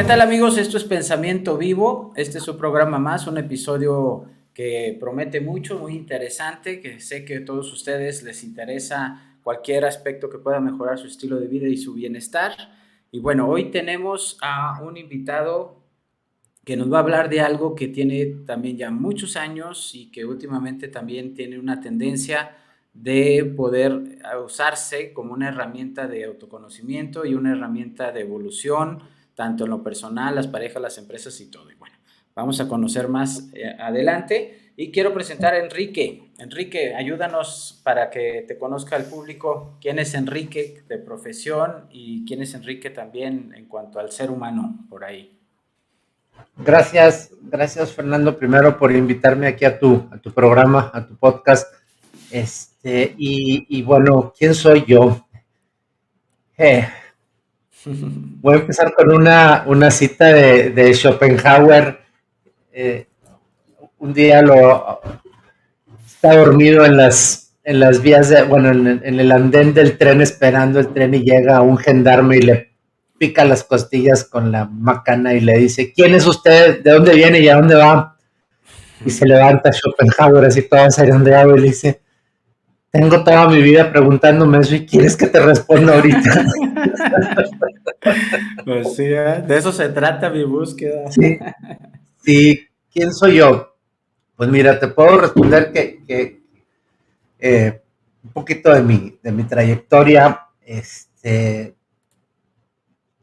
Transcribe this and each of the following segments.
¿Qué tal, amigos? Esto es Pensamiento Vivo. Este es su programa más, un episodio que promete mucho, muy interesante, que sé que a todos ustedes les interesa cualquier aspecto que pueda mejorar su estilo de vida y su bienestar. Y bueno, hoy tenemos a un invitado que nos va a hablar de algo que tiene también ya muchos años y que últimamente también tiene una tendencia de poder usarse como una herramienta de autoconocimiento y una herramienta de evolución, tanto en lo personal, las parejas, las empresas y todo. Y bueno, vamos a conocer más adelante. Y quiero presentar a Enrique. Enrique, ayúdanos para que te conozca el público. ¿Quién es Enrique de profesión y quién es Enrique también en cuanto al ser humano por ahí? Gracias Fernando, primero por invitarme aquí a tu programa, a tu podcast. Y bueno, ¿quién soy yo? Voy a empezar con una cita de Schopenhauer. Eh, un día está dormido en las vías en el andén del tren, esperando el tren, y llega un gendarme y le pica las costillas con la macana y le dice: ¿quién es usted? ¿De dónde viene y a dónde va? Y se levanta Schopenhauer así todo azarondeado y le dice: tengo toda mi vida preguntándome eso y quieres que te responda ahorita. Pues sí, de eso se trata mi búsqueda. Sí, sí. ¿Quién soy yo? Pues mira, te puedo responder que un poquito de mi trayectoria.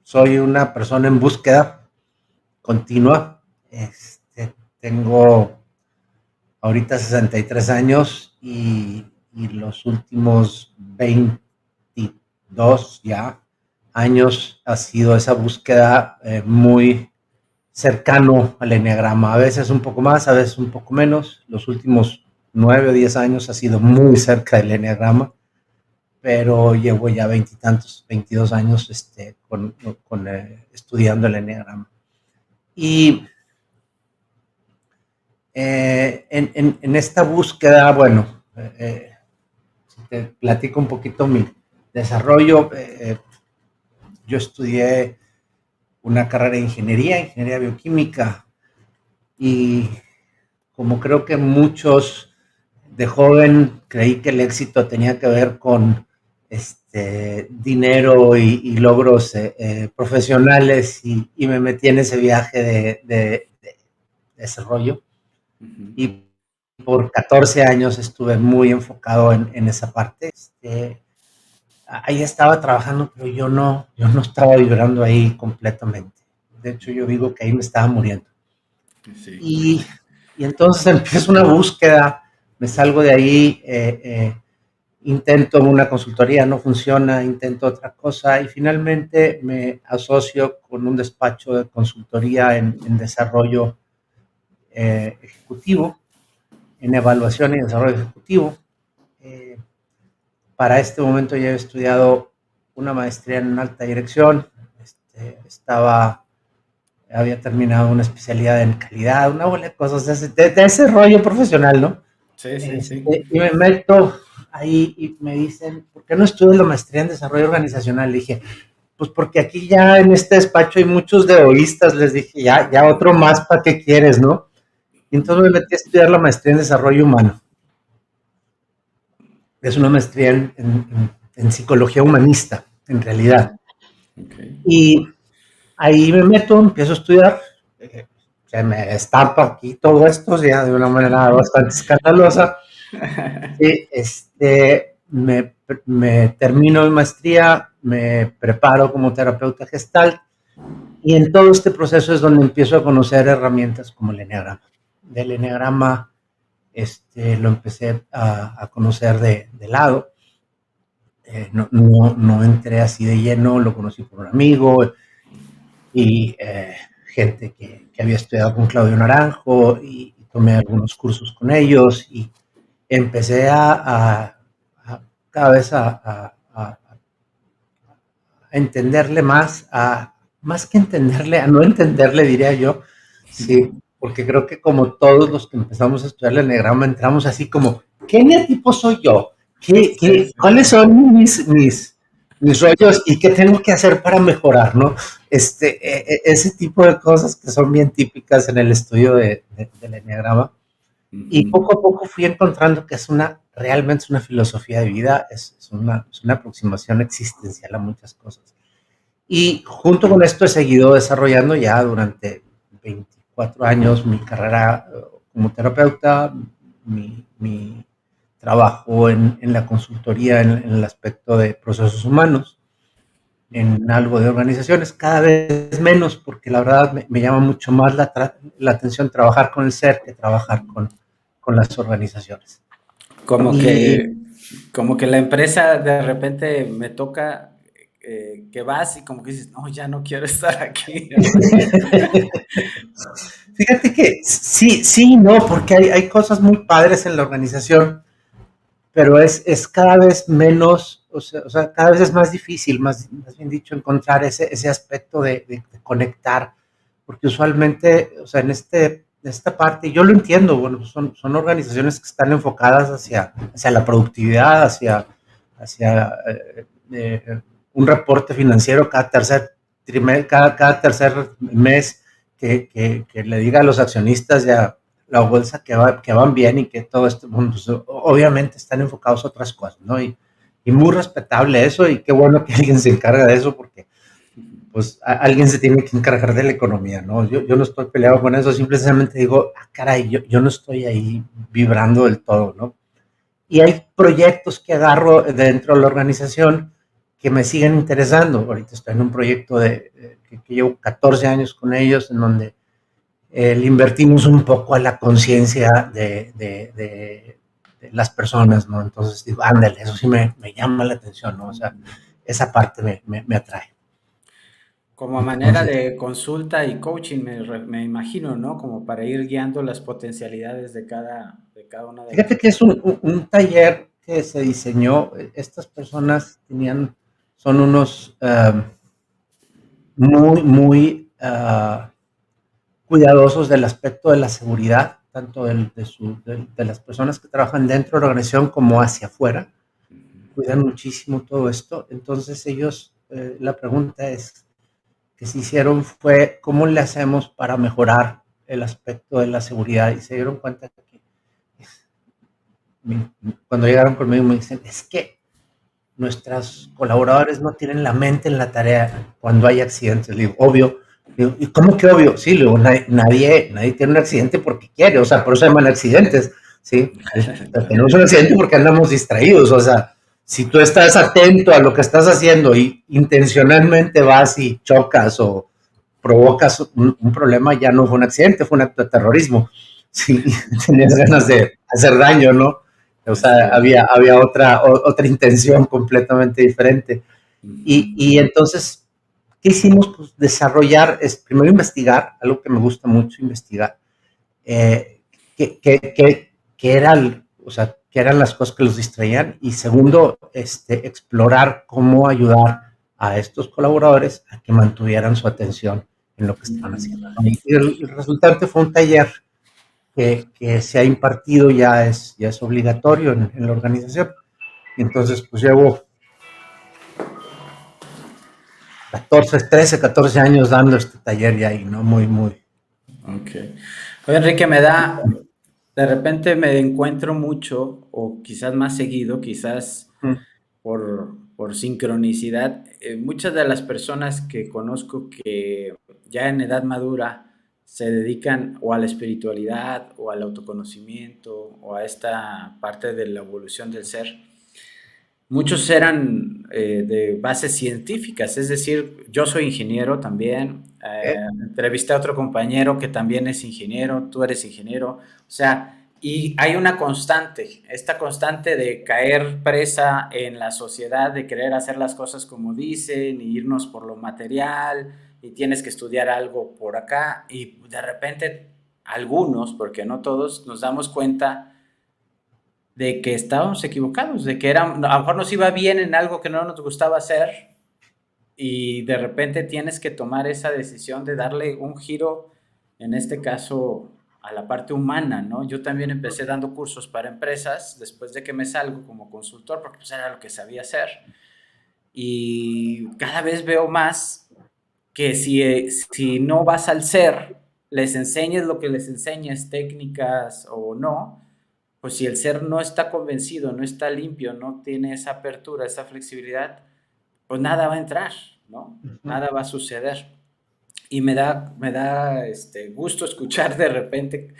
Soy una persona en búsqueda continua. Tengo ahorita 63 años y los últimos 22 ya años ha sido esa búsqueda muy cercano al eneagrama, a veces un poco más, a veces un poco menos. Los últimos 9 o 10 años ha sido muy cerca del eneagrama, pero llevo ya 20 y tantos, 22 años estudiando el eneagrama. Y en esta búsqueda, bueno, si te platico un poquito mi desarrollo, yo estudié una carrera de ingeniería bioquímica, y como creo que muchos de joven creí que el éxito tenía que ver con dinero y logros profesionales, y me metí en ese viaje de desarrollo. Y por 14 años estuve muy enfocado en esa parte. Ahí estaba trabajando, pero yo no estaba vibrando ahí completamente. De hecho, yo digo que ahí me estaba muriendo. Sí. Y entonces empiezo una búsqueda, me salgo de ahí, intento una consultoría, no funciona, intento otra cosa, y finalmente me asocio con un despacho de consultoría en desarrollo ejecutivo, en evaluación y desarrollo ejecutivo. Para este momento ya he estudiado una maestría en alta dirección, había terminado una especialidad en calidad, una bola de cosas de ese rollo profesional, ¿no? Sí, sí, sí. Y me meto ahí y me dicen: ¿por qué no estudias la maestría en desarrollo organizacional? Le dije: pues porque aquí ya en este despacho hay muchos de egoístas. Les dije: ya otro más, ¿para qué quieres, no? Y entonces me metí a estudiar la maestría en desarrollo humano. Es una maestría en psicología humanista, en realidad. Okay. Y ahí me meto, empiezo a estudiar, se me estampa aquí todo esto, ya de una manera bastante escandalosa. Y me termino mi maestría, me preparo como terapeuta Gestalt, y en todo este proceso es donde empiezo a conocer herramientas como el eneagrama. Del eneagrama lo empecé a conocer de lado. No entré así de lleno, lo conocí por un amigo y gente que había estudiado con Claudio Naranjo, y tomé algunos cursos con ellos, y empecé cada vez a entenderle más que entenderle, a no entenderle, diría yo. Sí, porque creo que como todos los que empezamos a estudiar el eneagrama, entramos así como: ¿qué eneatipo soy yo? ¿Cuáles son mis mis rollos y qué tengo que hacer para mejorar, ¿no? Ese tipo de cosas que son bien típicas en el estudio del enneagrama. Y Ujú. poco a poco fui encontrando que realmente es una filosofía de vida, es una aproximación existencial a muchas cosas. Y junto con esto he seguido desarrollando ya durante 24 años mi carrera como terapeuta, mi trabajo en la consultoría en el aspecto de procesos humanos, en algo de organizaciones, cada vez menos, porque la verdad me llama mucho más la atención trabajar con el ser que trabajar con las organizaciones. Como Y que, como que la empresa de repente me toca que vas y como que dices, no, ya no quiero estar aquí. fíjate que sí, sí, no, porque hay cosas muy padres en la organización, pero es cada vez menos, o sea, cada vez es más difícil, más bien dicho, encontrar ese aspecto de conectar, porque usualmente, o sea, esta parte, yo lo entiendo, bueno, son organizaciones que están enfocadas hacia la productividad, hacia un reporte financiero cada tercer mes que le diga a los accionistas ya la bolsa que van bien y que todo esto, bueno, pues, obviamente están enfocados a otras cosas, ¿no? Y muy respetable eso y qué bueno que alguien se encarga de eso porque pues alguien se tiene que encargar de la economía, ¿no? Yo no estoy peleado con eso, simplemente digo, ah, caray, yo no estoy ahí vibrando del todo, ¿no? Y hay proyectos que agarro dentro de la organización que me siguen interesando. Ahorita estoy en un proyecto que llevo 14 años con ellos, en donde le invertimos un poco a la conciencia de las personas, ¿no? Entonces digo, ándale, eso sí me llama la atención, ¿no? O sea, esa parte me atrae. Como a manera Entonces, de consulta y coaching, me imagino, ¿no? Como para ir guiando las potencialidades de cada una de las fíjate que es personas. un taller que se diseñó, estas personas son unos muy cuidadosos del aspecto de la seguridad, tanto de las personas que trabajan dentro de la organización como hacia afuera. Cuidan muchísimo todo esto. Entonces ellos, la pregunta es que se hicieron fue, ¿cómo le hacemos para mejorar el aspecto de la seguridad? Y se dieron cuenta que cuando llegaron conmigo me dicen, es que nuestros colaboradores no tienen la mente en la tarea cuando hay accidentes. Le digo, obvio. Digo, ¿y cómo que obvio? Sí, luego nadie tiene un accidente porque quiere, o sea, por eso se llaman accidentes, ¿sí? Tenemos un accidente porque andamos distraídos, o sea, si tú estás atento a lo que estás haciendo y intencionalmente vas y chocas o provocas un problema, ya no fue un accidente, fue un acto de terrorismo. Sí, tenías ganas de hacer daño, ¿no? O Así sea, es. había otra intención completamente diferente. Ujú. Y entonces, ¿qué hicimos? Pues desarrollar, primero investigar, algo que me gusta mucho investigar, eh, qué era, o sea, qué eran las cosas que los distraían, y segundo, explorar cómo ayudar a estos colaboradores a que mantuvieran su atención en lo que estaban haciendo, ¿no? Y el resultante fue un taller que se ha impartido, ya es obligatorio en la organización. Y entonces, pues llevo 14 años dando este taller ya y no muy. Ok. Oye, Enrique, de repente me encuentro mucho, o quizás más seguido, quizás por sincronicidad, muchas de las personas que conozco que ya en edad madura se dedican o a la espiritualidad o al autoconocimiento o a esta parte de la evolución del ser. Muchos eran de bases científicas, es decir, yo soy ingeniero también, ¿Eh? entrevisté a otro compañero que también es ingeniero, tú eres ingeniero, o sea, y hay una constante, esta constante de caer presa en la sociedad, de querer hacer las cosas como dicen, y irnos por lo material, y tienes que estudiar algo por acá, y de repente algunos, porque no todos, nos damos cuenta de que estábamos equivocados, de que era, a lo mejor nos iba bien en algo que no nos gustaba hacer y de repente tienes que tomar esa decisión de darle un giro, en este caso, a la parte humana, ¿no? Yo también empecé dando cursos para empresas después de que me salgo como consultor, porque pues era lo que sabía hacer. y cada vez veo más que si no vas al ser, les enseñes lo que les enseñes, técnicas o no, pues si el ser no está convencido, no está limpio, no tiene esa apertura, esa flexibilidad, pues nada va a entrar, ¿no? Nada va a suceder. Y me da gusto escuchar de repente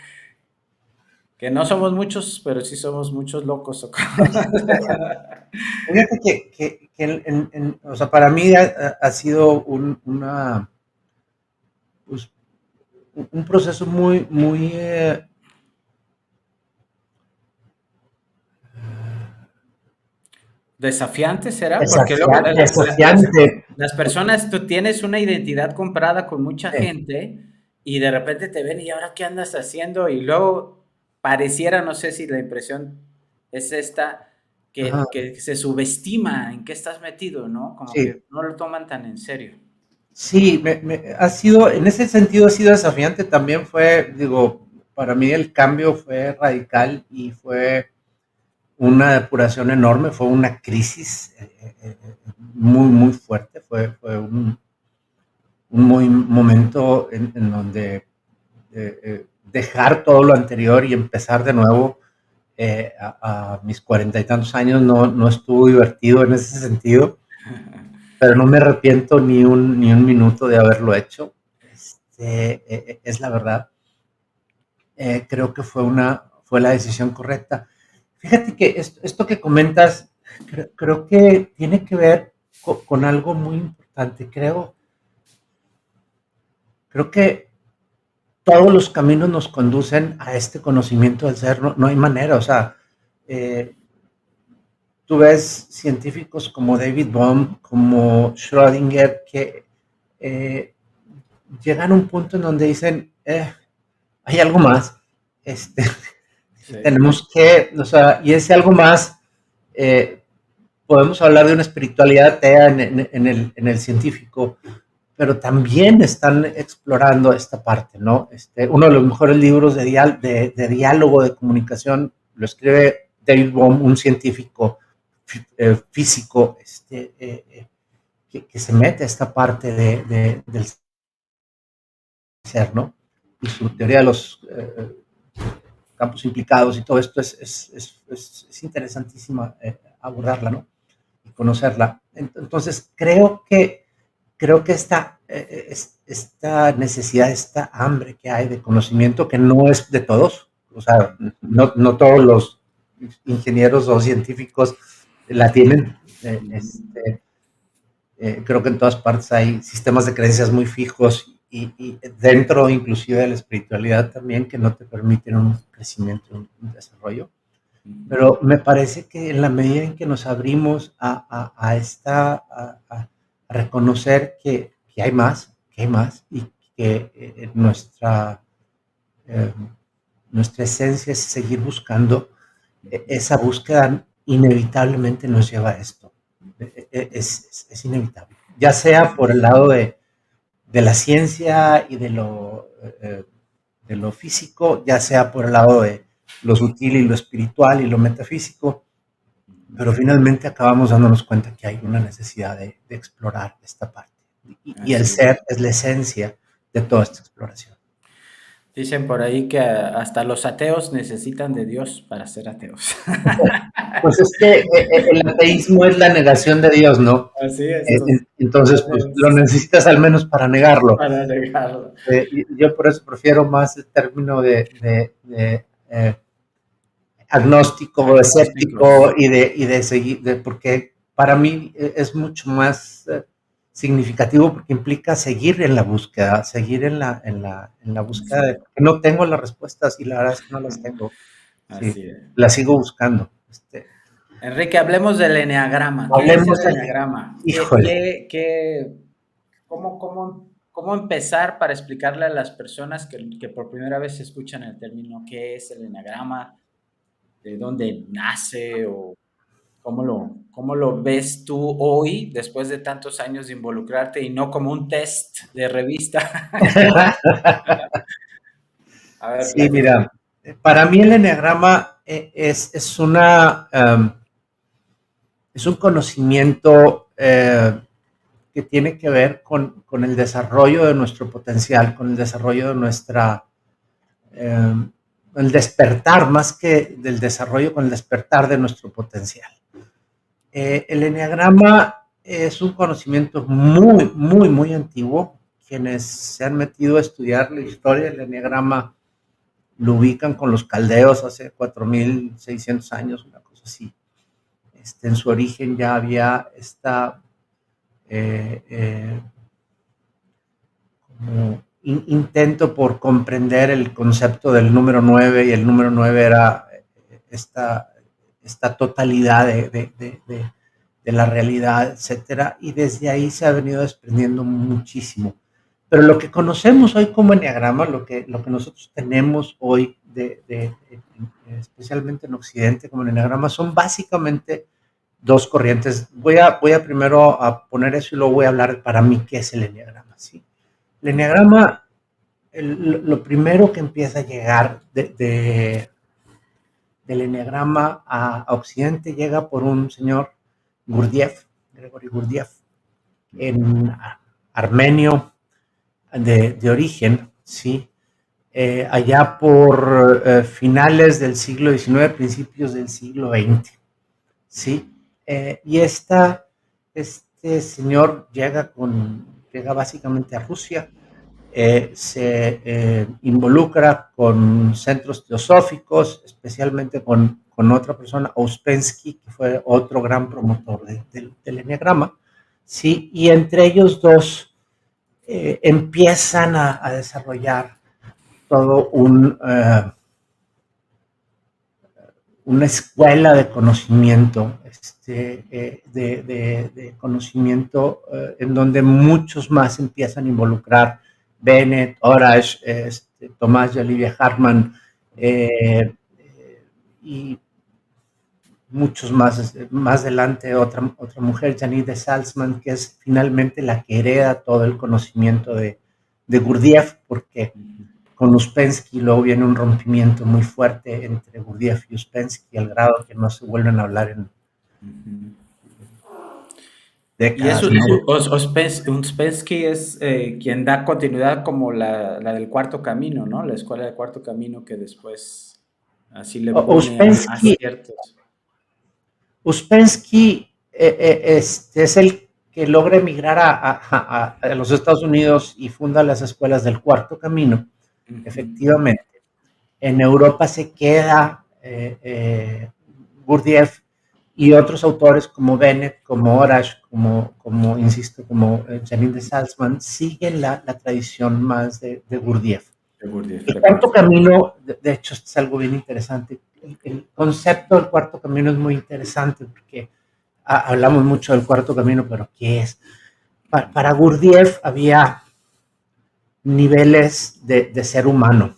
que no somos muchos, pero sí somos muchos locos. Fíjate que o sea, para mí ha sido pues, un proceso muy Desafiante será, porque luego desafiante. las personas, tú tienes una identidad comprada con mucha gente y de repente te ven y ahora qué andas haciendo y luego pareciera, no sé si la impresión es esta, Ajá, que se subestima en qué estás metido, ¿no? Como sí, que no lo toman tan en serio. sí, ha sido, en ese sentido ha sido desafiante. También fue, digo, para mí el cambio fue radical y fue una depuración enorme, fue una crisis muy fuerte, fue un momento en donde dejar todo lo anterior y empezar de nuevo a mis 40 y tantos años no estuvo divertido en ese sentido, pero no me arrepiento ni un minuto de haberlo hecho. Es la verdad. Creo que fue la decisión correcta. Fíjate que esto que comentas, creo que tiene que ver con algo muy importante. Creo que todos los caminos nos conducen a este conocimiento del ser, no hay manera, o sea, eh, tú ves científicos como David Bohm, como Schrödinger, que eh, llegan a un punto en donde dicen, hay algo más, este, Sí. tenemos que, o sea, y ese algo más, eh, podemos hablar de una espiritualidad atea en el científico, pero también están explorando esta parte, ¿no? Uno de los mejores libros de diálogo, de comunicación, lo escribe David Bohm, un científico físico, que se mete a esta parte del ser, ¿no? Y su teoría de los campos implicados y todo esto es interesantísima abordarla, ¿no? Y conocerla. Entonces, creo que esta necesidad, esta hambre que hay de conocimiento, que no es de todos, o sea, no todos los ingenieros o científicos la tienen. Creo que en todas partes hay sistemas de creencias muy fijos y dentro inclusive de la espiritualidad también que no te permiten un crecimiento, un desarrollo. Pero me parece que en la medida en que nos abrimos a reconocer que hay más y que eh, nuestra esencia es seguir buscando, esa búsqueda inevitablemente nos lleva a esto. Es inevitable. Ya sea por el lado de la ciencia y de lo físico, ya sea por el lado de lo sutil y lo espiritual y lo metafísico, pero finalmente acabamos dándonos cuenta que hay una necesidad de explorar esta parte. Y el Así es. ser es la esencia de toda esta exploración. Dicen por ahí que hasta los ateos necesitan de Dios para ser ateos. Pues es que el ateísmo es la negación de Dios, ¿no? Así es, entonces, Entonces, pues lo necesitas al menos para negarlo. para negarlo. Yo por eso prefiero más el término de agnóstico, Agnósticos. escéptico y de seguir, porque para mí es mucho más significativo porque implica seguir en la búsqueda, seguir en la búsqueda Así de, es. porque no tengo las respuestas y la verdad es que no las tengo. Sí, Así es. las sigo buscando. Enrique, hablemos del eneagrama. ¿Qué es Hablemos el de, eneagrama? híjole, ¿Cómo empezar para explicarle a las personas que por primera vez escuchan el término qué es el eneagrama, de dónde nace o cómo lo ves tú hoy después de tantos años de involucrarte y no como un test de revista? A ver, sí, platica. mira, para mí el enneagrama es una, Es un conocimiento que tiene que ver con el desarrollo de nuestro potencial, con el desarrollo de nuestra, el despertar, más que del desarrollo, con el despertar de nuestro potencial. El enneagrama es un conocimiento muy, muy, muy antiguo. Quienes se han metido a estudiar la historia del enneagrama lo ubican con los caldeos hace 4.600 años, una cosa así. En su origen ya había esta como intento por comprender el concepto del número 9, y el número 9 era esta totalidad de la realidad, etcétera, y desde ahí se ha venido desprendiendo muchísimo. Pero lo que conocemos hoy como enneagrama, lo que nosotros tenemos hoy, especialmente en Occidente como enneagrama, son básicamente dos corrientes. Voy a primero a poner eso y luego voy a hablar para mí qué es el enneagrama, ¿sí? El enneagrama, lo primero que empieza a llegar del enneagrama a Occidente llega por un señor Gurdjieff, Gregory Gurdjieff, en armenio de origen, ¿sí? Allá por finales del siglo XIX, principios del siglo XX, ¿sí? Y este señor llega básicamente a Rusia, se involucra con centros teosóficos, especialmente con otra persona, Ouspensky, que fue otro gran promotor del enneagrama, ¿sí? Y entre ellos dos empiezan a desarrollar todo una escuela de conocimiento, de conocimiento en donde muchos más empiezan a involucrar. Bennett, Orash, Tomás y Olivia Hartman, y muchos más. Más adelante otra mujer, Janine de Salzman, que es finalmente la que hereda todo el conocimiento de Gurdjieff, porque con Ouspensky luego viene un rompimiento muy fuerte entre Gurdjieff y Ouspensky, al grado que no se vuelven a hablar en décadas. Y eso, Ouspensky es quien da continuidad como la del Cuarto Camino, ¿no? La escuela del Cuarto Camino que después así le pone a ciertos. Ouspensky es el que logra emigrar a los Estados Unidos y funda las escuelas del Cuarto Camino, efectivamente. En Europa se queda Gurdjieff y otros autores como Bennett, como Orash, insisto, como Janine de Salzman, siguen la tradición más de Gurdjieff. El Cuarto Camino, de hecho, es algo bien interesante. El concepto del Cuarto Camino es muy interesante porque hablamos mucho del Cuarto Camino, pero ¿qué es? Para Gurdjieff había niveles de ser humano.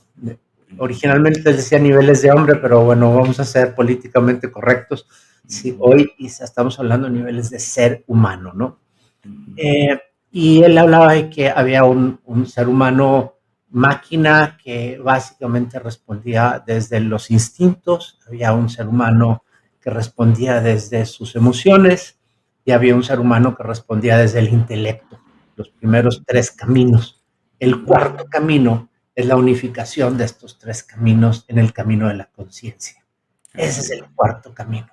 Originalmente les decía niveles de hombre, pero bueno, vamos a ser políticamente correctos. Sí, hoy estamos hablando de niveles de ser humano, ¿no? Y él hablaba de que había un ser humano máquina que básicamente respondía desde los instintos, había un ser humano que respondía desde sus emociones y había un ser humano que respondía desde el intelecto, los primeros tres caminos. El cuarto camino es la unificación de estos tres caminos en el camino de la conciencia. Ese es el cuarto camino.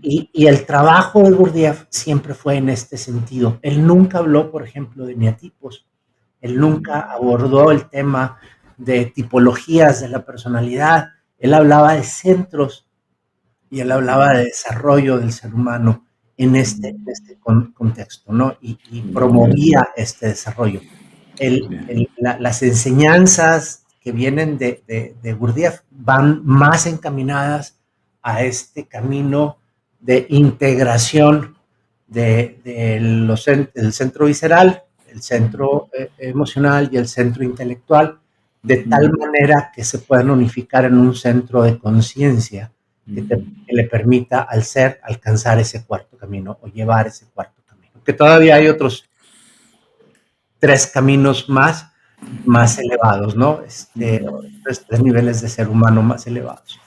Y el trabajo de Gurdjieff siempre fue en este sentido. Él nunca habló, por ejemplo, de neatipos. Él nunca abordó el tema de tipologías de la personalidad. Él hablaba de centros y él hablaba de desarrollo del ser humano en este contexto, ¿no? Y promovía este desarrollo. Las enseñanzas que vienen de Gurdjieff van más encaminadas a este camino de integración del centro visceral, el centro emocional y el centro intelectual, de tal manera que se puedan unificar en un centro de conciencia que le permita al ser alcanzar ese cuarto camino o llevar ese cuarto camino. Que todavía hay otros tres caminos más elevados, ¿no? Tres niveles de ser humano más elevados.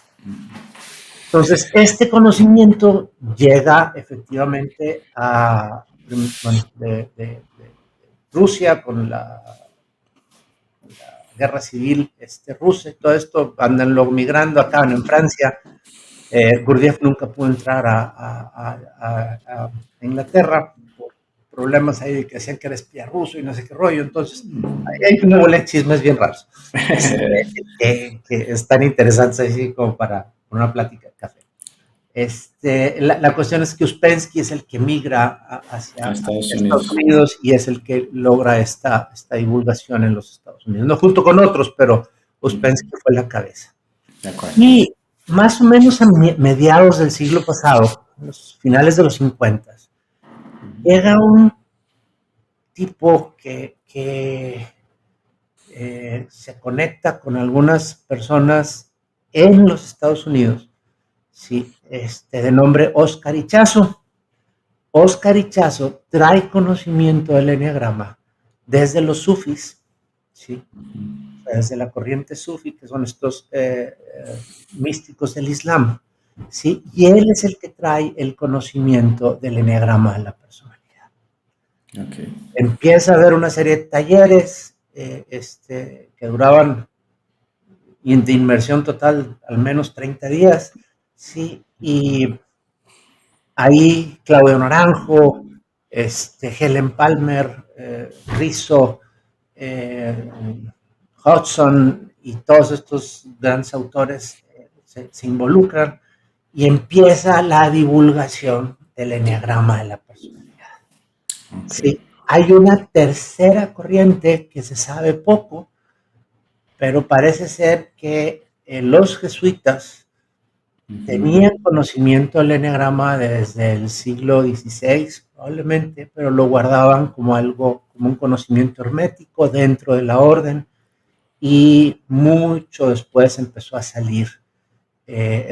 Entonces, este conocimiento llega efectivamente a, bueno, de Rusia con la guerra civil rusa y todo esto, andan luego migrando, acaban en Francia. Gurdjieff nunca pudo entrar a Inglaterra por problemas ahí de que decían que era espía ruso y no sé qué rollo. Entonces, hay una bola de chismes bien raros que están interesantes así como para una plática de café. La cuestión es que Uspensky es el que migra hacia Estados Unidos y es el que logra esta divulgación en los Estados Unidos. No junto con otros, pero Uspensky fue la cabeza. Y más o menos a mediados del siglo pasado, los finales de los 50, llega un tipo que se conecta con algunas personas en los Estados Unidos, sí, de nombre Oscar Ichazo. Oscar Ichazo trae conocimiento del eneagrama desde los sufis, ¿sí? Desde la corriente sufi, que son estos místicos del Islam, ¿sí? Y él es el que trae el conocimiento del eneagrama de la personalidad. Okay. Empieza a haber una serie de talleres que duraban de inmersión total al menos 30 días, ¿sí? Y ahí Claudio Naranjo, Helen Palmer, Rizzo, Hudson y todos estos grandes autores se involucran y empieza la divulgación del eneagrama de la personalidad. Okay. Sí, hay una tercera corriente que se sabe poco, pero parece ser que los jesuitas tenían conocimiento del eneagrama desde el siglo XVI, probablemente, pero lo guardaban como algo, como un conocimiento hermético dentro de la orden, y mucho después empezó a salir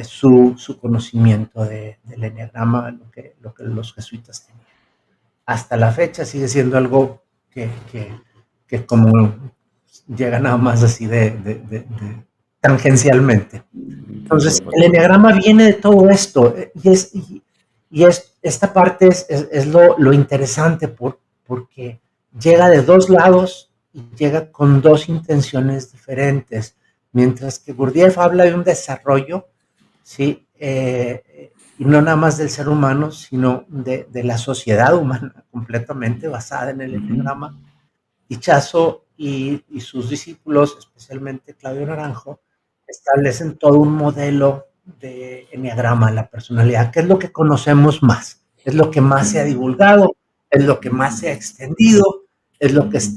su conocimiento del eneagrama, lo que los jesuitas tenían. Hasta la fecha sigue siendo algo que como llega nada más así de tangencialmente. Entonces, el eneagrama viene de todo esto y esta parte es lo interesante porque llega de dos lados y llega con dos intenciones diferentes. Mientras que Gurdjieff habla de un desarrollo, ¿sí? Y no nada más del ser humano, sino de la sociedad humana completamente basada en el eneagrama. Ichazo y sus discípulos, especialmente Claudio Naranjo, establecen todo un modelo de eneagrama de la personalidad, que es lo que conocemos más, es lo que más se ha divulgado, es lo que más se ha extendido, es lo que es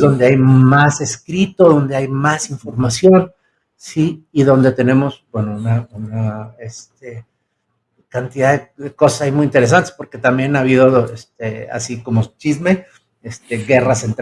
donde hay más escrito, donde hay más información, sí, y donde tenemos, bueno, una cantidad de cosas ahí muy interesantes, porque también ha habido, así como chisme, guerras entre